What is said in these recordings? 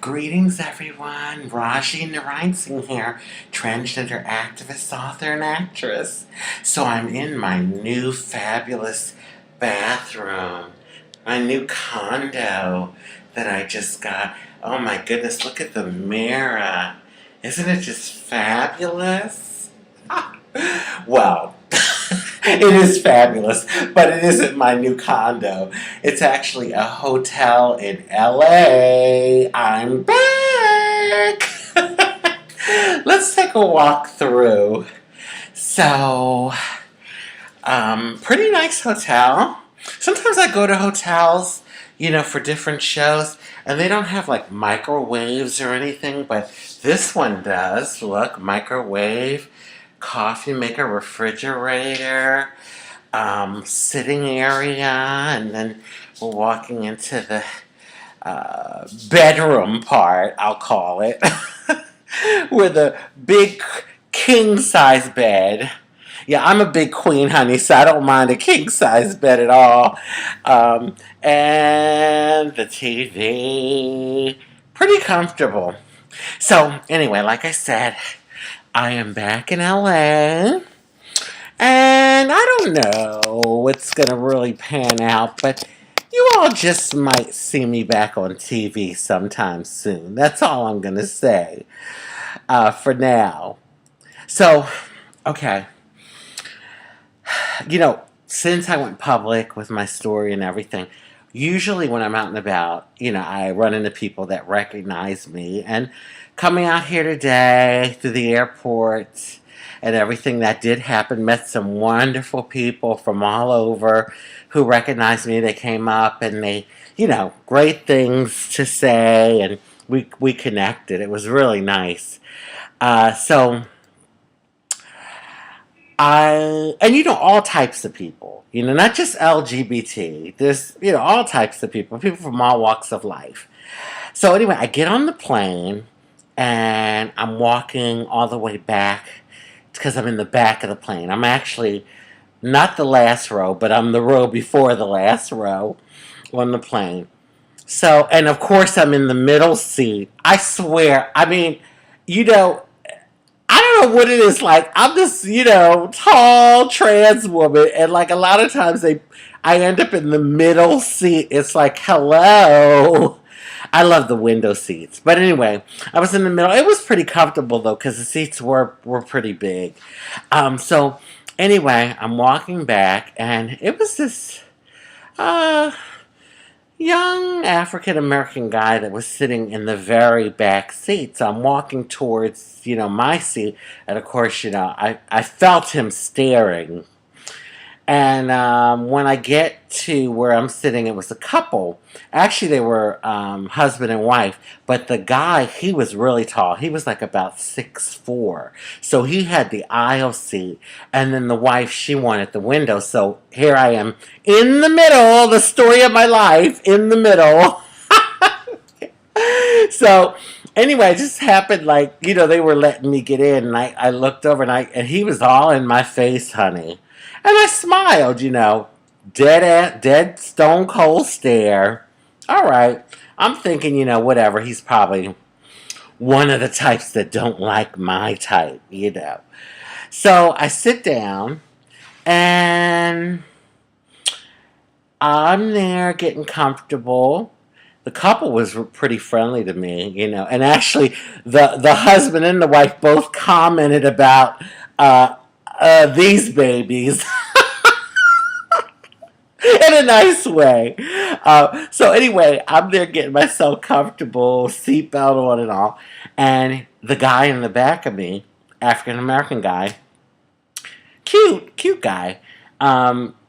Greetings, everyone. Rajee Narinesingh here, transgender activist, author, and actress. So I'm in my new fabulous bathroom, my new condo that I just got. Oh my goodness, look at the mirror. Isn't it just fabulous? Well, it is fabulous, but it isn't my new condo. It's actually a hotel in LA. I'm back! Let's take a walk through. So, pretty nice hotel. Sometimes I go to hotels, for different shows, and they don't have like microwaves or anything, but this one does. Look, microwave, coffee maker, refrigerator, sitting area, and then we're walking into the bedroom part, I'll call it, with a big king-size bed. Yeah, I'm a big queen, honey, so I don't mind a king-size bed at all. And the TV, pretty comfortable. So, anyway, like I said, I am back in LA, and I don't know what's going to really pan out, but you all just might see me back on TV sometime soon. That's all I'm going to say for now. So, okay. Since I went public with my story and everything, usually when I'm out and about, I run into people that recognize me. And coming out here today through the airport and everything that did happen, met some wonderful people from all over who recognized me. They came up and they, great things to say, and we connected. It was really nice. All types of people, not just LGBT. There's, all types of people from all walks of life. So anyway, I get on the plane and I'm walking all the way back because I'm in the back of the plane. I'm actually not the last row, but I'm the row before the last row on the plane. So, and of course I'm in the middle seat. I swear, I don't know what it is like. I'm this, tall trans woman, and like a lot of times I end up in the middle seat. It's like, hello. I love the window seats. But anyway, I was in the middle. It was pretty comfortable though, because the seats were pretty big. So anyway, I'm walking back, and it was this young African-American guy that was sitting in the very back seat. So I'm walking towards, my seat. And of course, I felt him staring. And when I get to where I'm sitting, it was a couple. Actually, they were husband and wife. But the guy, he was really tall. He was like about 6'4". So he had the aisle seat. And then the wife, she wanted the window. So here I am in the middle, the story of my life, in the middle. So anyway, it just happened like, they were letting me get in. And I looked over, and he was all in my face, honey. And I smiled, dead stone cold stare. All right. I'm thinking, whatever. He's probably one of the types that don't like my type, So I sit down, and I'm there getting comfortable. The couple was pretty friendly to me, And actually, the husband and the wife both commented about these babies. In a nice way. So anyway, I'm there getting myself comfortable, seatbelt on and all. And the guy in the back of me, African-American guy, cute guy,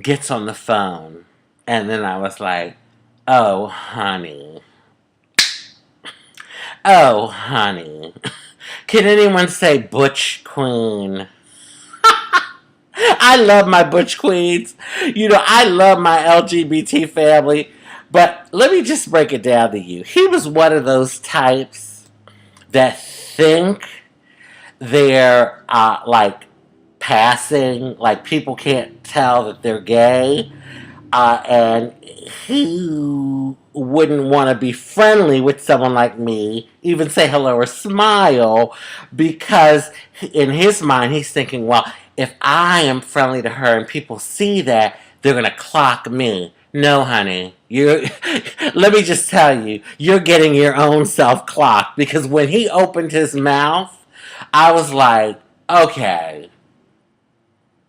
gets on the phone. And then I was like, oh, honey. Oh, honey. Can anyone say Butch Queen? I love my Butch Queens. I love my LGBT family. But let me just break it down to you. He was one of those types that think they're like passing, like people can't tell that they're gay. And he wouldn't want to be friendly with someone like me, even say hello or smile, because in his mind he's thinking, well, if I am friendly to her and people see that, they're gonna clock me. No, honey, you. Let me just tell you, you're getting your own self clocked, because when he opened his mouth, I was like, okay,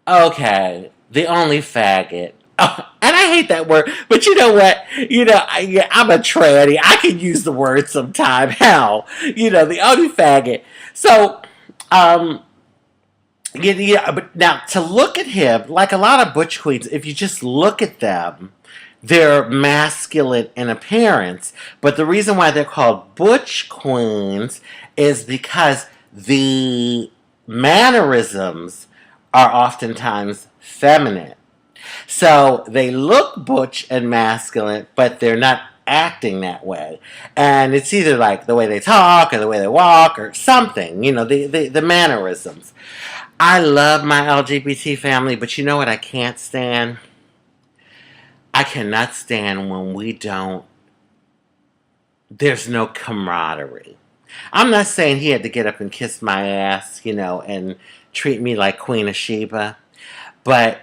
okay, the only faggot. Oh, and I hate that word, but you know what? Yeah, I'm a tranny. I can use the word sometime. Hell, the only faggot. So, um, yeah, but now to look at him, like a lot of butch queens, if you just look at them, they're masculine in appearance. But the reason why they're called butch queens is because the mannerisms are oftentimes feminine. So they look butch and masculine, but they're not acting that way. And it's either like the way they talk or the way they walk or something, the mannerisms. I love my LGBT family, but you know what I can't stand? I cannot stand when there's no camaraderie. I'm not saying he had to get up and kiss my ass, and treat me like Queen of Sheba. But,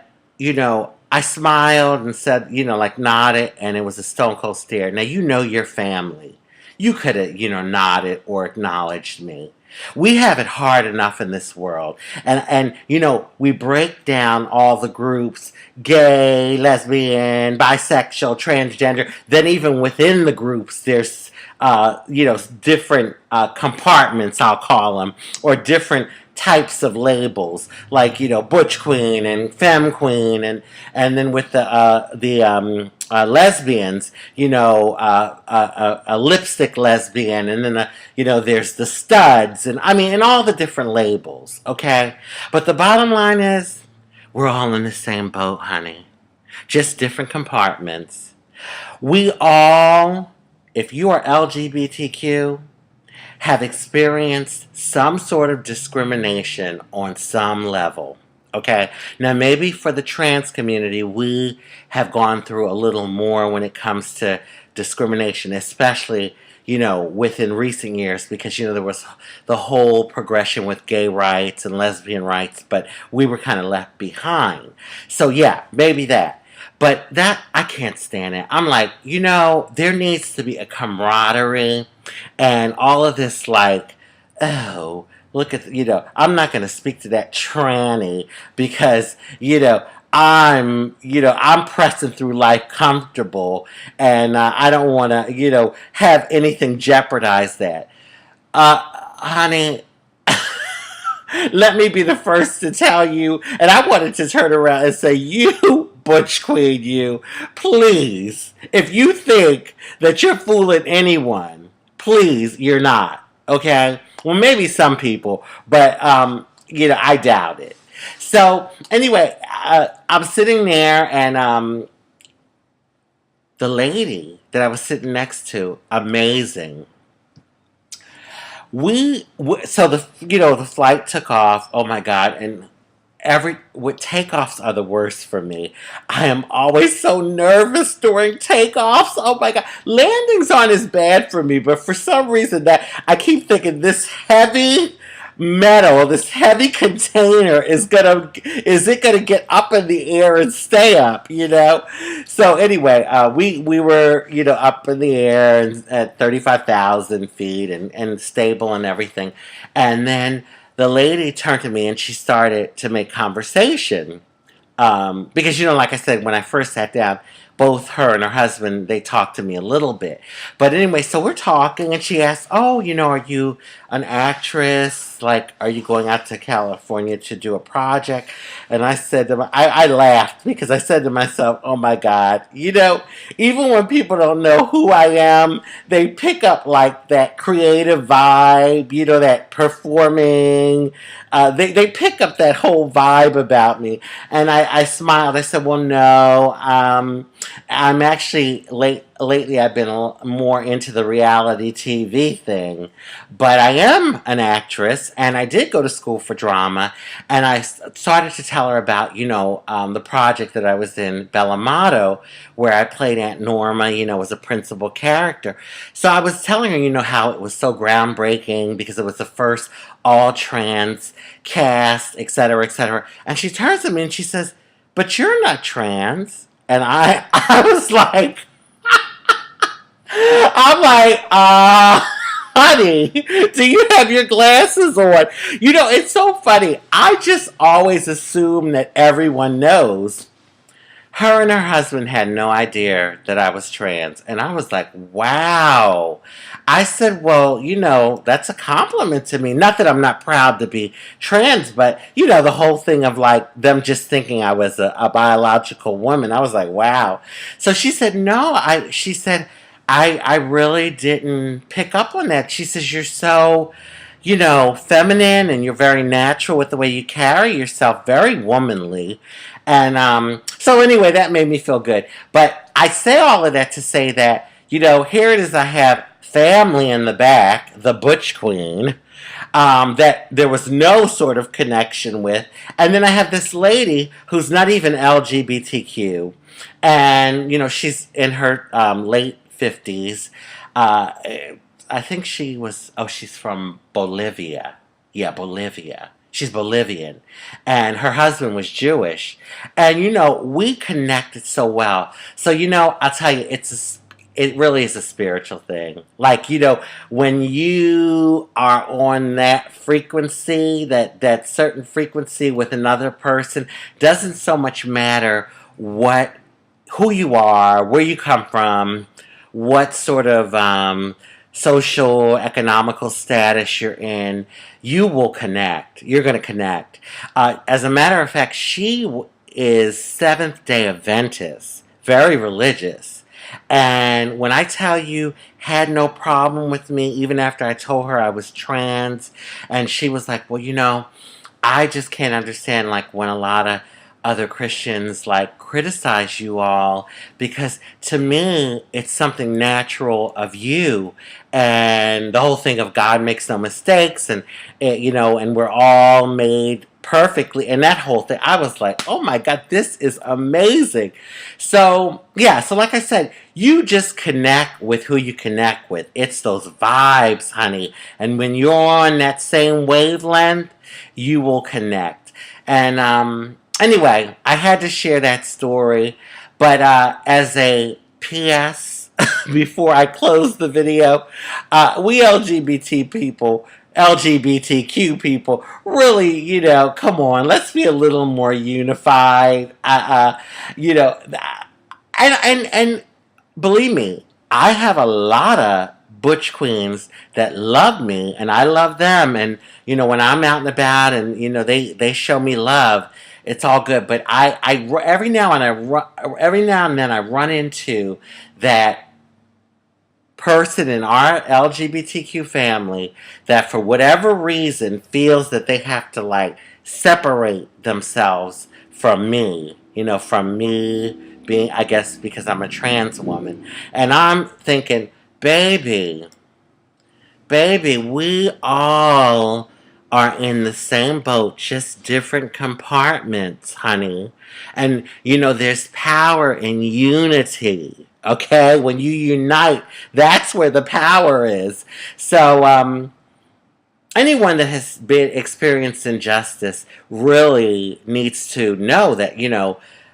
I smiled and said, like nodded, and it was a stone cold stare. Now, your family. You could have, nodded or acknowledged me. We have it hard enough in this world. And we break down all the groups, gay, lesbian, bisexual, transgender. Then even within the groups, there's, different compartments, I'll call them, or different types of labels, like butch queen and femme queen, and then with the lesbians, a lipstick lesbian, and then there's the studs, and all the different labels. Okay, but the bottom line is we're all in the same boat, honey, just different compartments. We all, if you are LGBTQ, have experienced some sort of discrimination on some level. Okay? Now, maybe for the trans community, we have gone through a little more when it comes to discrimination, especially, within recent years, because, there was the whole progression with gay rights and lesbian rights, but we were kind of left behind. So, yeah, maybe that. But that, I can't stand it. I'm like, there needs to be a camaraderie and all of this, like, oh, look at, I'm not going to speak to that tranny because, I'm pressing through life comfortable, and I don't want to, have anything jeopardize that. Honey, let me be the first to tell you, and I wanted to turn around and say, you, Butch Queen, you, please, if you think that you're fooling anyone, please, you're not, okay? Well, maybe some people, but, I doubt it. So, anyway, I'm sitting there, and the lady that I was sitting next to, amazing. So the flight took off. Oh my God! And takeoffs are the worst for me. I am always so nervous during takeoffs. Oh my God, landings aren't as bad for me, but for some reason that I keep thinking this heavy metal, this heavy container is it gonna get up in the air and stay up, So anyway, we were, up in the air and at 35,000 feet and stable and everything. And then the lady turned to me and she started to make conversation. Because, like I said, when I first sat down, both her and her husband, they talked to me a little bit. But anyway, so we're talking, and she asked, oh, are you an actress? Like, are you going out to California to do a project? And I said to I laughed because I said to myself, oh my God, even when people don't know who I am, they pick up like that creative vibe, that performing. They pick up that whole vibe about me. And I smiled. I said, well, no, I'm actually lately. I've been more into the reality TV thing, but I am an actress, and I did go to school for drama. And I started to tell her about the project that I was in, Maddo, where I played Aunt Norma. As a principal character. So I was telling her, how it was so groundbreaking because it was the first all trans cast, et cetera, et cetera. And she turns to me and she says, "But you're not trans." And I was like, I'm like, honey, do you have your glasses on? It's so funny. I just always assume that everyone knows. Her and her husband had no idea that I was trans. And I was like, wow. I said, well, that's a compliment to me. Not that I'm not proud to be trans, but, the whole thing of like them just thinking I was a biological woman. I was like, wow. So she said, no. She said, I really didn't pick up on that. She says, you're so, feminine, and you're very natural with the way you carry yourself, very womanly. And so anyway, that made me feel good. But I say all of that to say that, here it is. I have family in the back, the Butch Queen, that there was no sort of connection with. And then I have this lady who's not even LGBTQ. And, she's in her late 50s. I think she's from Bolivia. Yeah, Bolivia. She's Bolivian. And her husband was Jewish. And, we connected so well. So, I'll tell you, it really is a spiritual thing. Like, when you are on that frequency, that certain frequency with another person, doesn't so much matter who you are, where you come from, what sort of social, economical status you're in, you will connect. You're going to connect. As a matter of fact, she is Seventh-day Adventist, very religious. And when I tell you, had no problem with me, even after I told her I was trans, and she was like, well, I just can't understand, like, when a lot of other Christians like criticize you all, because to me it's something natural of you, and the whole thing of God makes no mistakes, and and we're all made perfectly, and that whole thing. I was like, oh my God, this is amazing. So yeah, so like I said, you just connect with who you connect with. It's those vibes, honey, and when you're on that same wavelength, you will connect. And anyway, I had to share that story, but as a PS, before I close the video, we LGBTQ people, really, come on, let's be a little more unified. And believe me, I have a lot of butch queens that love me, and I love them. And when I'm out and about, and they show me love, it's all good. But every now and then I run into that person in our LGBTQ family that for whatever reason feels that they have to like separate themselves from me, from me being, I guess, because I'm a trans woman. And I'm thinking, baby, we all are in the same boat, just different compartments, honey. And, there's power in unity, okay? When you unite, that's where the power is. So, anyone that has been experienced injustice really needs to know that,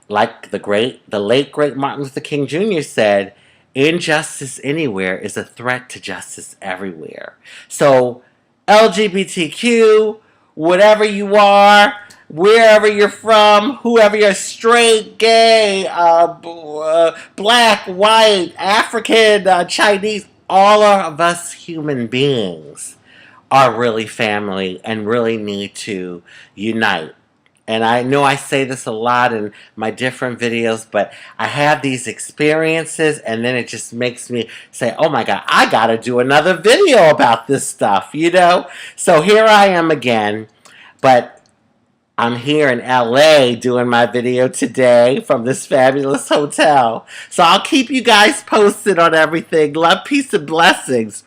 like the late great Martin Luther King Jr. said, injustice anywhere is a threat to justice everywhere. So LGBTQ, whatever you are, wherever you're from, whoever you're, straight, gay, black, white, African, Chinese, all of us human beings are really family and really need to unite. And I know I say this a lot in my different videos, but I have these experiences, and then it just makes me say, oh my God, I gotta do another video about this stuff, So here I am again. But I'm here in LA doing my video today from this fabulous hotel. So I'll keep you guys posted on everything. Love, peace, and blessings.